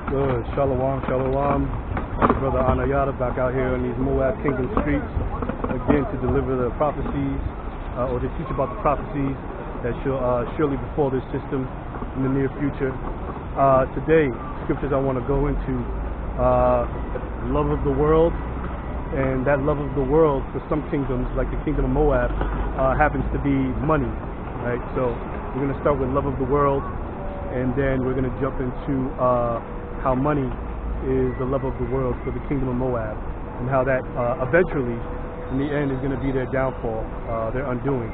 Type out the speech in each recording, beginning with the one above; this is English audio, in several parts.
Good. Shalom, shalom. It's your brother Anayata back out here on these Moab Kingdom streets again to deliver the prophecies or to teach about the prophecies that shall surely befall this system in the near future. Today, scriptures I want to go into love of the world, and that love of the world for some kingdoms, like the kingdom of Moab, happens to be money, right? So we're going to start with love of the world, and then we're going to jump into how money is the love of the world for the kingdom of Moab, and how that eventually, in the end, is going to be their downfall, their undoing,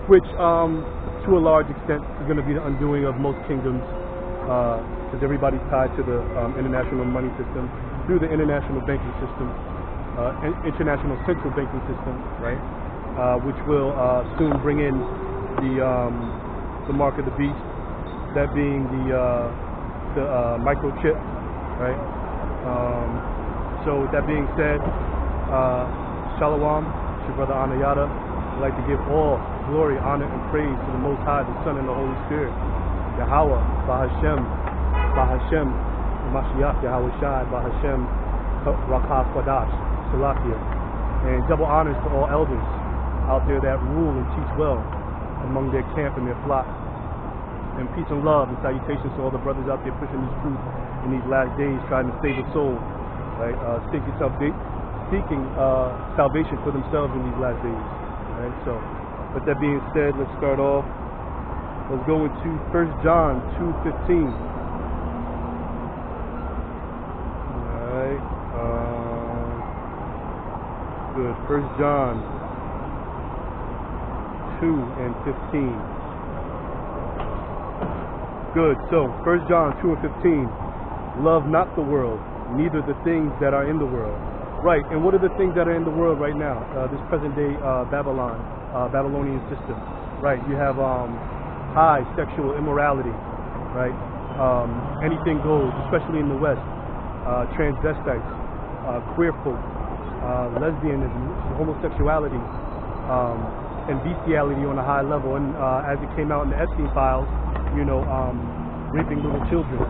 which to a large extent is going to be the undoing of most kingdoms, because everybody's tied to the international money system through the international banking system, international central banking system, right? Which will soon bring in the mark of the beast, that being the microchip, right? So with that being said, Shalom, it's your brother Anayata. I'd like to give all glory, honor, and praise to the Most High, the Son, and the Holy Spirit. Yahweh, Bahashem, Mashiach, Yahweh Shai, Bahashem, Rakha Kwadash, Salakia. And double honors to all elders out there that rule and teach well among their camp and their flock. And peace and love and salutations to all the brothers out there pushing this truth in these last days, trying to save a soul, right? Seeking salvation for themselves in these last days, right? So, with that being said, let's start off. Let's go into 1 John 2:15. All right. Good. 1 John 2:15. Good. So 1 John 2:15. Love not the world, neither the things that are in the world. Right. And what are the things that are in the world right now? This present day Babylonian system. Right. You have high sexual immorality. Right. Anything goes, especially in the West. Transvestites, queer folk, lesbianism, homosexuality, and bestiality on a high level. And as it came out in the Epstein files, raping little children,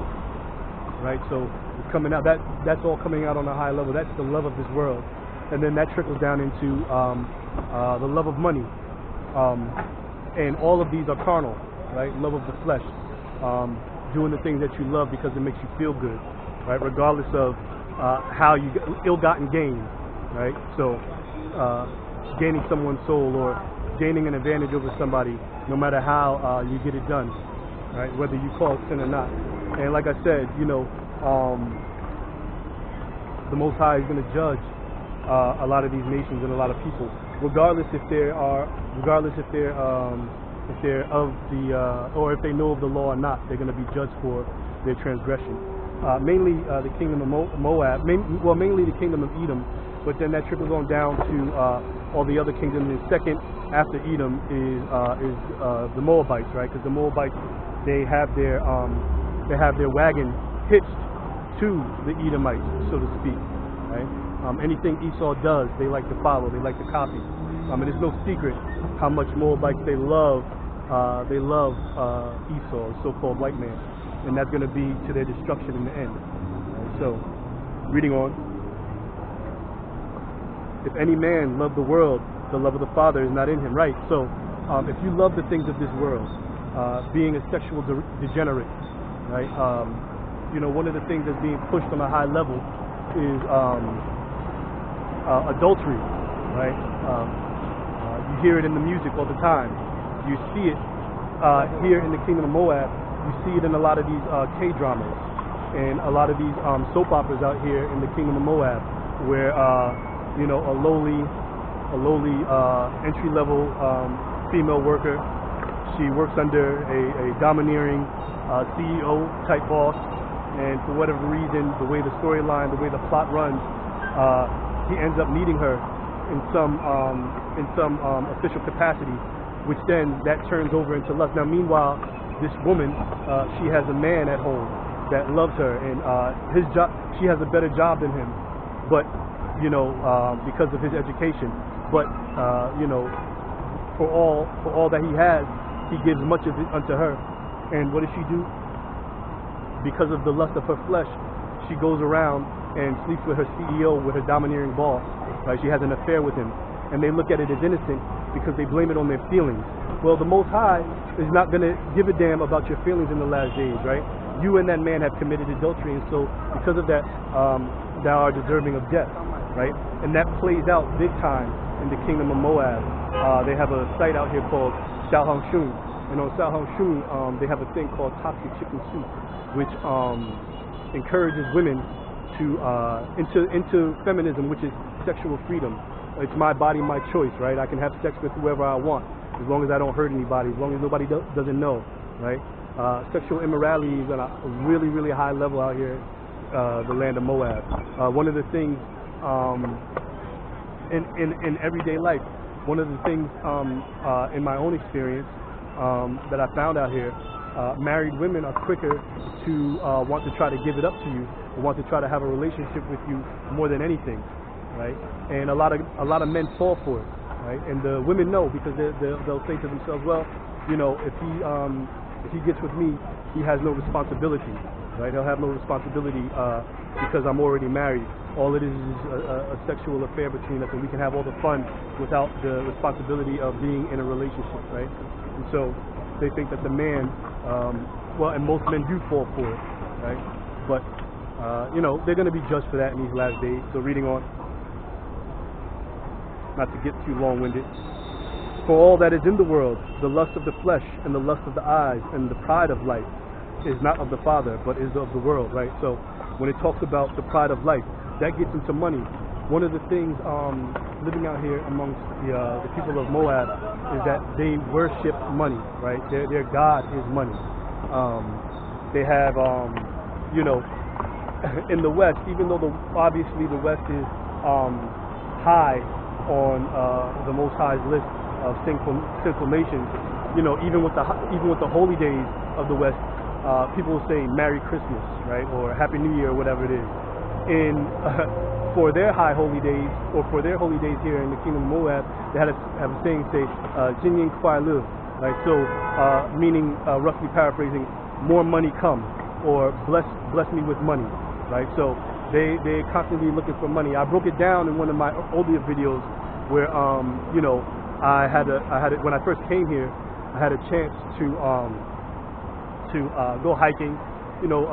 right? So it's coming out. That's all coming out on a high level. That's the love of this world, and then that trickles down into the love of money, and all of these are carnal, right? Love of the flesh, doing the things that you love because it makes you feel good, right? Regardless of how you ill-gotten gain, right? So gaining someone's soul or gaining an advantage over somebody, no matter how you get it done. Right, whether you call it sin or not. And like I said, the Most High is going to judge a lot of these nations and a lot of people, regardless if they're of or if they know of the law or not. They're going to be judged for their transgression. Mainly the kingdom of Moab, mainly the kingdom of Edom, but then that trickles on down to all the other kingdoms. And second after Edom is the Moabites, right? Because the Moabites, they have their wagon hitched to the Edomites, so to speak, right? Anything Esau does, they like to follow, they like to copy. And it's no secret how much Moabites they love Esau, the so-called white man, and that's going to be to their destruction in the end. Right? So, reading on. If any man love the world, the love of the Father is not in him, right? So, if you love the things of this world, being a sexual degenerate, right? One of the things that's being pushed on a high level is adultery, right? You hear it in the music all the time. You see it here in the kingdom of Moab. You see it in a lot of these K-dramas and a lot of these soap operas out here in the kingdom of Moab, where a lowly entry-level female worker. She works under a domineering CEO type boss, and for whatever reason, the way the storyline, the way the plot runs, he ends up needing her in some official capacity, which then that turns over into lust. Now, meanwhile, this woman, she has a man at home that loves her, and his job, she has a better job than him, but because of his education, but for all that he has, he gives much of it unto her. And what does she do? Because of the lust of her flesh, she goes around and sleeps with her CEO, with her domineering boss, right? She has an affair with him, and they look at it as innocent because they blame it on their feelings. Well, the Most High is not going to give a damn about your feelings in the last days, right? You and that man have committed adultery, and so because of that, thou art deserving of death, right? And that plays out big time in the kingdom of Moab. They have a site out here called Shun, and on Shun, they have a thing called toxic chicken soup, which encourages women to into feminism, which is sexual freedom. It's my body, my choice, right? I can have sex with whoever I want, as long as I don't hurt anybody, as long as nobody doesn't know, right? Sexual immorality is at a really, really high level out here, the land of Moab. One of the things in everyday life, one of the things in my own experience that I found out here, married women are quicker to want to try to give it up to you, or want to try to have a relationship with you more than anything, right? And a lot of men fall for it, right? And the women know, because they'll say to themselves, well, you know, if he gets with me, he has no responsibility, right? He'll have no responsibility because I'm already married. All it is a sexual affair between us, and we can have all the fun without the responsibility of being in a relationship, right? And so they think that the man, well, and most men do fall for it, right? But you know, they're going to be judged for that in these last days. So reading on, not to get too long-winded. For all that is in the world, the lust of the flesh and the lust of the eyes and the pride of life is not of the Father, but is of the world, right? So when it talks about the pride of life, that gets into money. One of the things living out here amongst the people of Moab is that they worship money, right? Their God is money. They have, you know, in the West, even though obviously the West is high on the Most High's list of sinful nations, you know, even with the holy days of the West, people will say Merry Christmas, right, or Happy New Year, or whatever it is. And for their high holy days, or for their holy days here in the kingdom of Moab, they have a saying say Jin Yin Kwai Liu, right? So meaning, roughly paraphrasing, more money come, or bless me with money, right? So they're constantly looking for money. I broke it down in one of my older videos where you know, I had it when I first came here. I had a chance to go hiking. You know,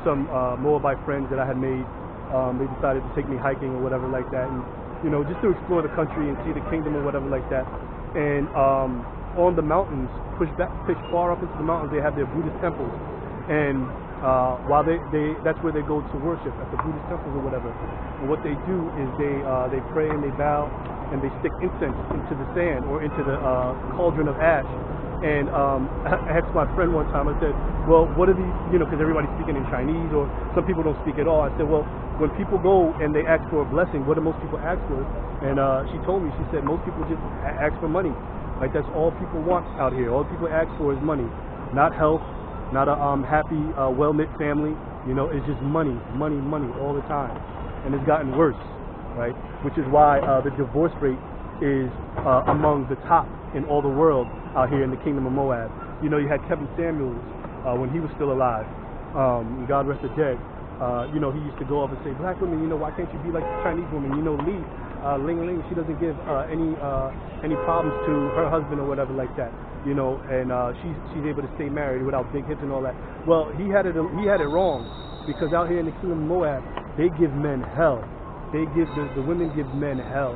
some Moabite friends that I had made, they decided to take me hiking or whatever like that, and you know, just to explore the country and see the kingdom or whatever like that. And on the mountains, pushed far up into the mountains, they have their Buddhist temples, and while that's where they go to worship, at the Buddhist temples or whatever. And what they do is they pray and they bow and they stick incense into the sand or into the cauldron of ash. And I asked my friend one time, I said, well, what are these, you know, because everybody's speaking in Chinese or some people don't speak at all. I said, well, when people go and they ask for a blessing, what do most people ask for? And she told me, she said, most people just ask for money. Like, that's all people want out here. All people ask for is money, not health, not a happy, well-knit family. You know, it's just money, money, money all the time. And it's gotten worse, right? Which is why the divorce rate is among the top in all the world out here in the kingdom of Moab. You know, you had Kevin Samuels when he was still alive. God rest the dead. You know, he used to go up and say, black women, you know, why can't you be like the Chinese woman? You know, Lee, Ling Ling, she doesn't give any problems to her husband or whatever like that. You know, and she's able to stay married without big hips and all that. Well, he had it wrong, because out here in the kingdom of Moab, they give men hell. They give the women give men hell,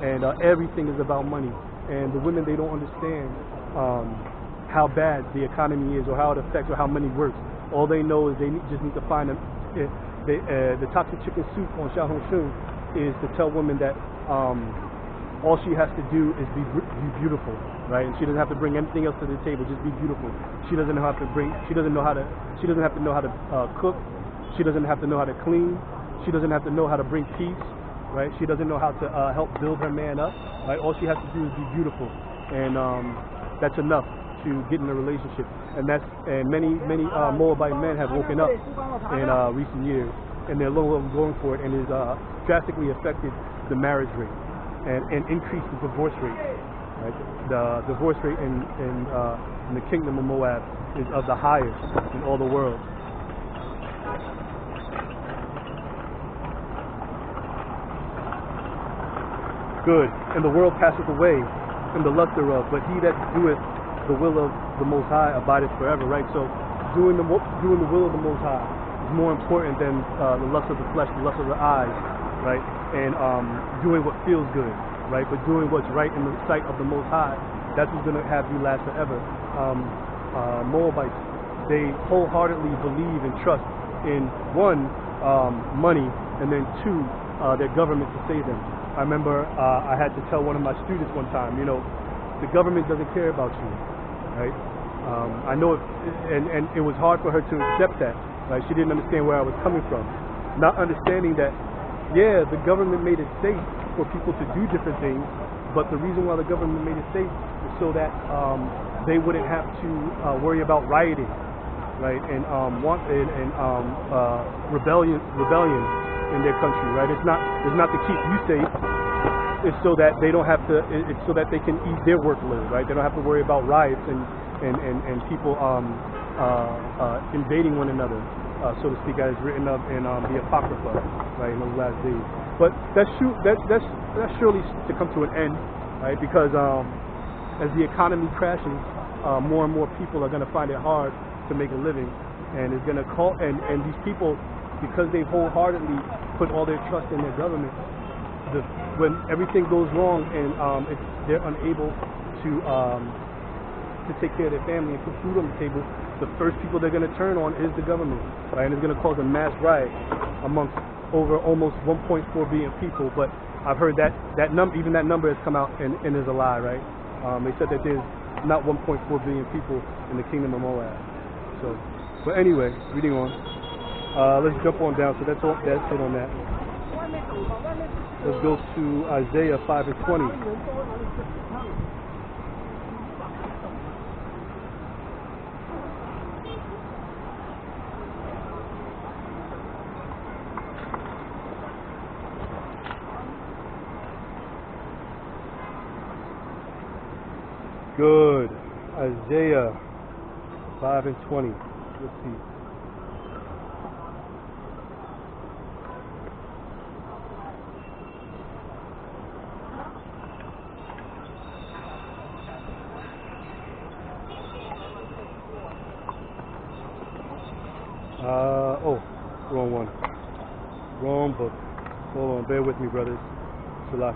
and everything is about money. And the women, they don't understand how bad the economy is, or how it affects, or how money works. All they know is they just need to find them. The toxic chicken soup on Shun is to tell women that all she has to do is be beautiful, right? And she doesn't have to bring anything else to the table. Just be beautiful. She doesn't have to have to know how to cook. She doesn't have to know how to clean. She doesn't have to know how to bring peace, right? She doesn't know how to help build her man up, right? All she has to do is be beautiful, and that's enough to get in a relationship. And many Moabite men have woken up in recent years, and they're no longer going for it, and it's drastically affected the marriage rate and increased the divorce rate. Right? The divorce rate in the kingdom of Moab is of the highest in all the world. good, and the world passeth away, and the lust thereof. But he that doeth the will of the Most High abideth forever, right? So doing the will of the Most High is more important than the lust of the flesh, the lust of the eyes, right? And doing what feels good, right? But doing what's right in the sight of the Most High, that's what's going to have you last forever. Moabites, they wholeheartedly believe and trust in one, money, and then two, their government to save them. I remember I had to tell one of my students one time, you know, the government doesn't care about you, right? I know it, and it was hard for her to accept that, right? She didn't understand where I was coming from. Not understanding that, yeah, the government made it safe for people to do different things, but the reason why the government made it safe is so that they wouldn't have to worry about rioting, right? And rebellion in their country, right? It's not to keep you safe. It's so that they don't have to. It's so that they can eat their workload, right? They don't have to worry about riots and people invading one another, so to speak, as written up in the Apocrypha, right, in those last days. But that's surely to come to an end, right? Because as the economy crashes, more and more people are going to find it hard to make a living, and it's going to call and these people, because they wholeheartedly put all their trust in their government, when everything goes wrong and they're unable to take care of their family and put food on the table, the first people they're going to turn on is the government, right? And it's going to cause a mass riot amongst over almost 1.4 billion people. But I've heard that number, even that number has come out and is a lie, right? They said that there's not 1.4 billion people in the kingdom of Moab. So, but anyway, reading on. Let's jump on down. So that's it on that. Let's go to Isaiah 5:20. Good. Isaiah 5:20. Let's see. Wrong one. Wrong book. Hold on, bear with me, brothers.